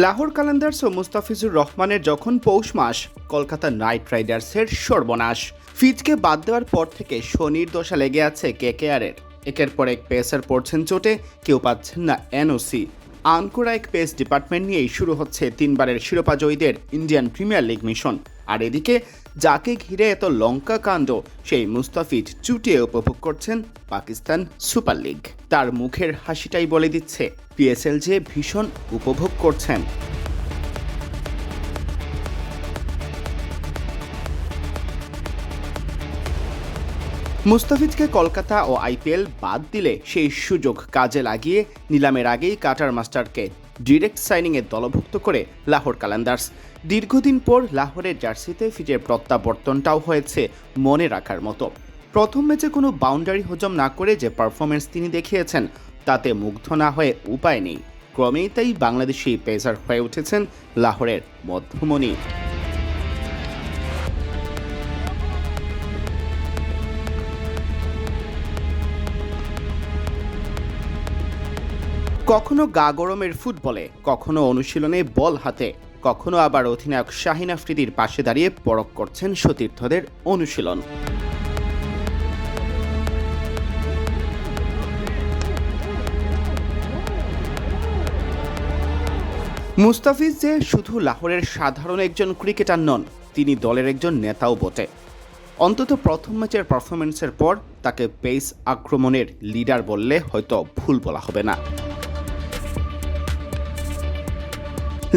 লাহোর কালান্দার্স ও মুস্তাফিজুর রহমানের যখন পৌষ মাস, কলকাতা নাইট রাইডার্সের সর্বনাশ। ফিজকে বাদ দেওয়ার পর থেকে শনির দশা লেগে আছে কেকেআরের। একের পর এক পেসার পড়ছেন চোটে, কেউ পাচ্ছেন না এনওসি। আনকোরা এক পেস ডিপার্টমেন্ট নিয়েই শুরু হচ্ছে তিনবারের শিরোপা জয়ীদের ইন্ডিয়ান প্রিমিয়ার লিগ মিশন। আর এদিকে যাকে ঘিরে এত লঙ্কা কাণ্ড, সেই মুস্তাফিজ চুটিয়ে উপভোগ করছেন পাকিস্তান সুপার লিগ। তার মুখের হাসিটাই বলে দিচ্ছে পিএসএল যে ভীষণ উপভোগ করছেন। মুস্তাফিজকে কলকাতা ও আইপিএল বাদ দিলে সেই সুযোগ কাজে লাগিয়ে নিলামের আগেই কাটার মাস্টারকে ডিরেক্ট সাইনিংয়ে দলভুক্ত করে লাহোর কালান্দার্স। দীর্ঘদিন পর লাহোরের জার্সিতে ফিজের প্রত্যাবর্তনটাও হয়েছে মনে রাখার মতো। প্রথম ম্যাচে কোনো বাউন্ডারি হজম না করে যে পারফরমেন্স তিনি দেখিয়েছেন, তাতে মুগ্ধ না হয়ে উপায় নেই। ক্রমেই তাই বাংলাদেশি পেসার হয়ে উঠেছেন লাহোরের মধ্যমণি। কখনো গা গরমের ফুটবলে, কখনো অনুশীলনে বল হাতে, কখনো আবার অধিনায়ক শাহিন আফ্রিদির পাশে দাঁড়িয়ে পরখ করছেন সতীর্থদের অনুশীলন। মুস্তাফিজ যে শুধু লাহোরের সাধারণ একজন ক্রিকেটার নন, তিনি দলের একজন নেতাও বটে। অন্তত প্রথম ম্যাচের পারফরমেন্সের পর তাকে পেস আক্রমণের লিডার বললে হয়তো ভুল বলা হবে না।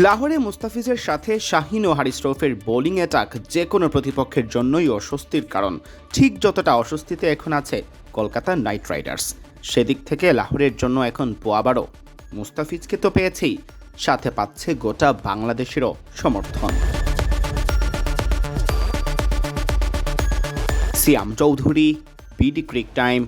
লাহোরে মুস্তাফিজের সাথে শাহিন ও হারিস রৌফের বোলিং অ্যাটাক যে কোনো প্রতিপক্ষের জন্যই অস্বস্তির কারণ। ঠিক যতটা অস্বস্তিতে এখন আছে কলকাতা নাইট রাইডার্স, সেদিক থেকে লাহোরের জন্য এখন পোয়াবারও। মুস্তাফিজকে তো পেয়েছেই, সাথে পাচ্ছে গোটা বাংলাদেশেরও সমর্থন। সিয়াম চৌধুরী, বিডি ক্রিক টাইম।